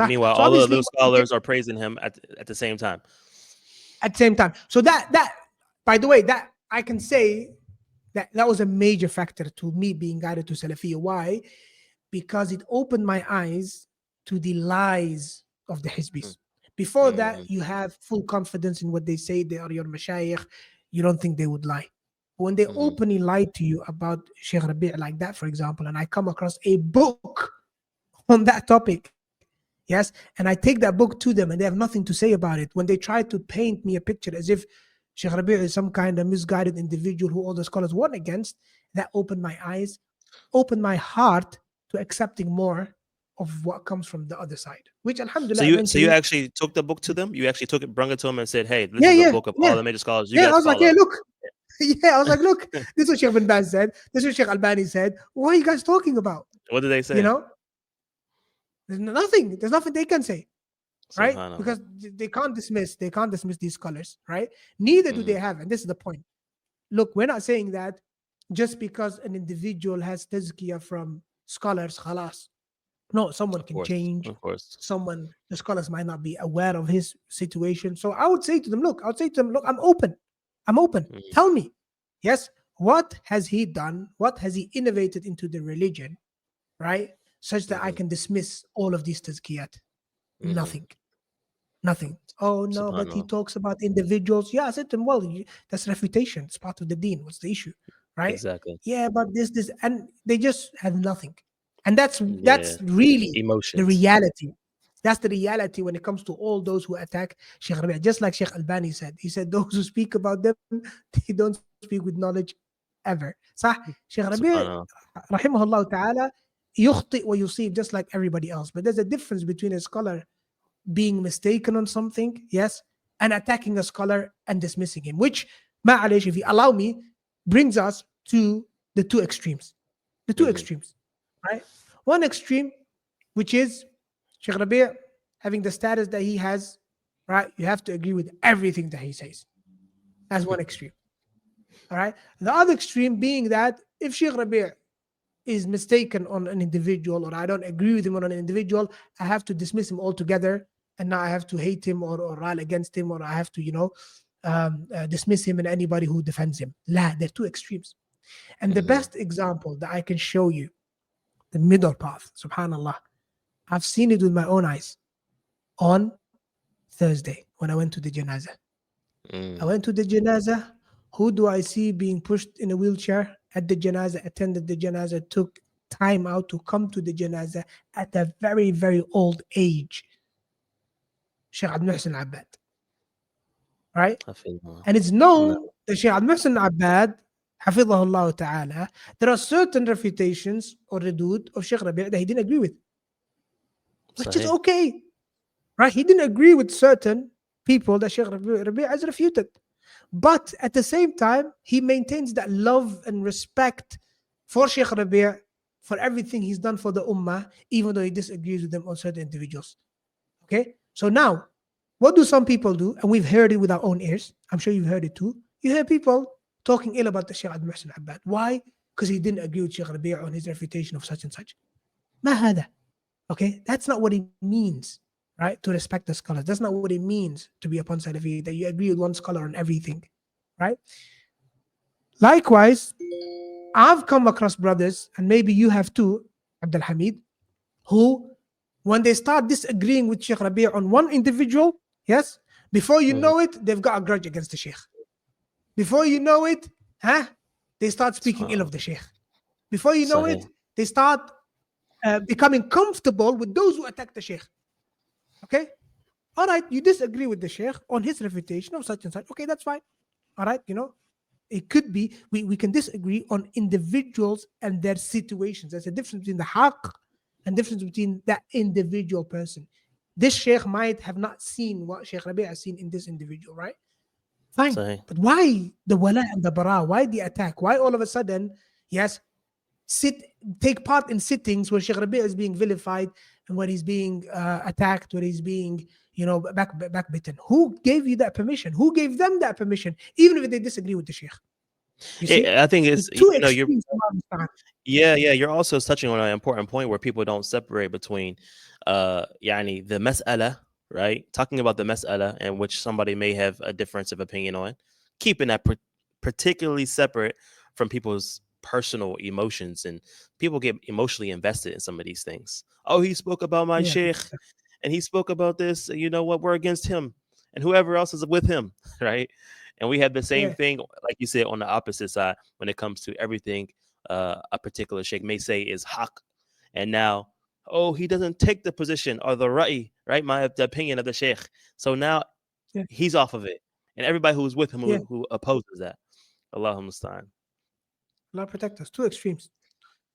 Meanwhile, So all the obviously, little scholars are praising him at the same time. at the same time. So that by the way, that I can say that was a major factor to me being guided to Salafiyyah. Why? Because it opened my eyes to the lies of the Hizbis. Before that, you have full confidence in what they say. They are your mashayikh. You don't think they would lie. When they openly lie to you about Shaykh Rabīʿ like that, for example, and I come across a book on that topic, yes, and I take that book to them and they have nothing to say about it. When they try to paint me a picture as if Shaykh Rabīʿ is some kind of misguided individual who all the scholars warn against, that opened my eyes, opened my heart to accepting more of what comes from the other side. Which, alhamdulillah, So you actually took the book to them? You actually took it, brought it to them, and said, "Hey, this yeah, is a yeah, book of yeah, all the major scholars. You yeah. I guys was like, follow." yeah, look, yeah, I was like, look, this is what Shaykh bin Baz said. This is what Shaykh Albani said. What are you guys talking about? What did they say? You know, there's nothing. There's nothing they can say, right? Subhanallah. Because they can't dismiss these scholars, right? Neither do they have, and this is the point. Look, we're not saying that just because an individual has tazkiyah from scholars, khalas. No, someone can change. Of course. The scholars might not be aware of his situation. So I would say to them, look, I'm open. Tell me, yes, what has he done? What has he innovated into the religion, right? Such that I can dismiss all of these tazkiyat. Nothing. Oh no, but he talks about individuals. Yeah, I said to him, well, that's refutation. It's part of the deen. What's the issue, right? Exactly. Yeah, but this, and they just have nothing. And that's really emotions. the reality. That's the reality when it comes to all those who attack Shaykh Rabīʿ. Just like Shaykh Albani said, he said those who speak about them, they don't speak with knowledge ever. صح? Shaykh Rabīʿ, rahimahullah ta'ala, يخطئ ويصيب just like everybody else. But there's a difference between a scholar being mistaken on something, yes, and attacking a scholar and dismissing him, which, ma'alish, if you allow me, brings us to the two extremes. Right? One extreme, which is Shaykh Rabīʿ having the status that he has, right? You have to agree with everything that he says. That's one extreme. All right. The other extreme being that if Shaykh Rabīʿ is mistaken on an individual, or I don't agree with him on an individual, I have to dismiss him altogether, and now I have to hate him or rally against him, or I have to, dismiss him and anybody who defends him. La, they're two extremes. And the best example that I can show you, the middle path, subhanallah, I've seen it with my own eyes on Thursday when I went to the janazah. I went to the janazah. Who do I see being pushed in a wheelchair at the janazah, attended the janazah, took time out to come to the janazah at a very, very old age? Shaykh Abdul-Muhsin Abbad. Right? And it's known that Shaykh Abdul-Muhsin Abbad, Hafidhahullah ta'ala, there are certain refutations or redud of Shaykh Rabīʿ that he didn't agree with. Which is okay. Right? He didn't agree with certain people that Shaykh Rabīʿ has refuted. But at the same time, he maintains that love and respect for Shaykh Rabīʿ, for everything he's done for the ummah, even though he disagrees with them on certain individuals. Okay? So now, what do some people do? And we've heard it with our own ears. I'm sure you've heard it too. You hear people talking ill about the Shaykh Abdul-Muhsin Abbad. Why? Because he didn't agree with Shaykh Rabīʿ on his refutation of such and such. Ma hada. Okay? That's not what it means, right? To respect the scholars. That's not what it means to be upon Salafi, that you agree with one scholar on everything, right? Likewise, I've come across brothers, and maybe you have too, Abdul-Hameed, who, when they start disagreeing with Shaykh Rabīʿ on one individual, yes, before you know it, they've got a grudge against the Shaykh. Before you know it, they start speaking ill of the Shaykh. Before you know it, they start becoming comfortable with those who attack the Shaykh. Okay? All right, you disagree with the Shaykh on his refutation of such and such. Okay, that's fine. All right, it could be, we can disagree on individuals and their situations. There's a difference between the haqq and difference between that individual person. This Shaykh might have not seen what Shaykh Rabīʿ has seen in this individual, right? Fine. But why the wala and the bara? Why the attack? Why all of a sudden, yes, take part in sittings where Shaykh Rabīʿ is being vilified and where he's being attacked, where he's being, backbitten? Who gave you that permission? Who gave them that permission? Even if they disagree with the Shaykh. You see, I think the it's, two you're extremes. Allah musta'an. yeah, you're also touching on an important point where people don't separate between yani the mas'ala, right? Talking about the mas'ala in which somebody may have a difference of opinion on, keeping that particularly separate from people's personal emotions, and people get emotionally invested in some of these things. Oh, he spoke about my Yeah, sheikh and he spoke about this, you know what, we're against him and whoever else is with him, right? And we have the same yeah, thing, like you said, on the opposite side when it comes to everything a particular sheikh may say is haq. And now, oh, he doesn't take the position or the ra'i, right? The opinion of the sheikh. So now yeah, he's off of it. And everybody who's with him yeah. who opposes that. Allahumma musta'an. Allah protect us. Two extremes.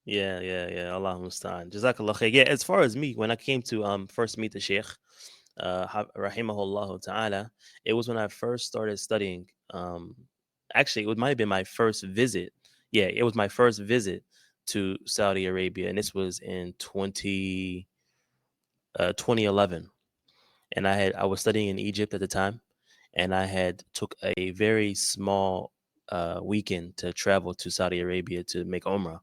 Yeah. Allahumma musta'an. Jazakallah khair. Yeah, as far as me, when I came to first meet the sheikh, rahimahullah ta'ala, it was when I first started studying. Actually, it might have been my first visit. Yeah, it was my first visit to Saudi Arabia, and this was in 2011. And I was studying in Egypt at the time, and I had took a very small weekend to travel to Saudi Arabia to make Umrah.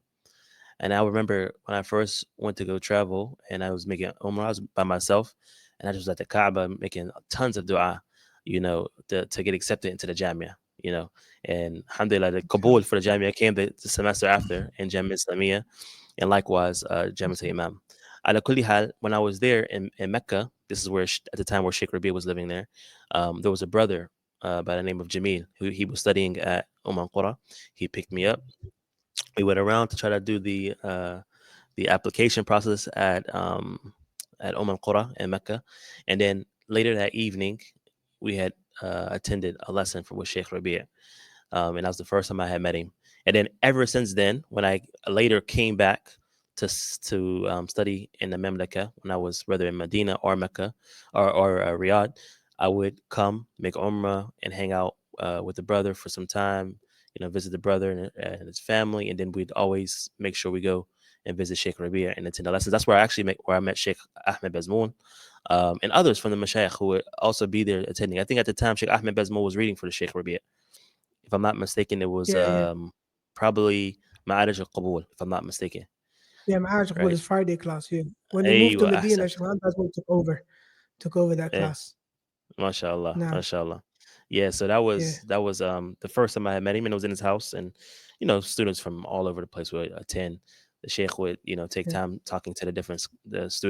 And I remember when I first went to go travel and I was making Umrah, I was by myself, and I just was at the Kaaba making tons of dua, to get accepted into the Jamia, And alhamdulillah, the Kabul for the Jamia came the semester after in Jamia Islamiyah, and likewise Jamia Imam. Ala kulli hal, when I was there in Mecca, this is where, at the time where Sheikh Rabīʿ was living there was a brother by the name of Jamil, who he was studying at Qura. He picked me up. We went around to try to do the application process at Qura in Mecca, and then later that evening, we had attended a lesson with Sheikh Rabīʿ, and that was the first time I had met him. And then ever since then, when I later came back to study in the Mamlaka, when I was whether in Medina or Mecca or Riyadh, I would come make Umrah and hang out with the brother for some time, visit the brother and his family, and then we'd always make sure we go and visit Sheikh Rabīʿ and attend the lessons. That's where I met Sheikh Ahmed Bazmoon, and others from the Mashayikh who would also be there attending. I think at the time Sheikh Ahmed Bazmoon was reading for the Sheikh Rabīʿ. If I'm not mistaken, it was Yeah, yeah. probably Ma'arij al-Qabul, if I'm not mistaken. Yeah, Ma'arij was Right. his Friday class. Yeah. When they moved to Aywa, Medina, ahsan. Sheikh Al took over that Yeah. class. MashaAllah. Now, MashaAllah. Yeah, so that yeah, was the first time I had met him, and it was in his house, and students from all over the place would attend. The sheikh would take yeah. time talking to the students.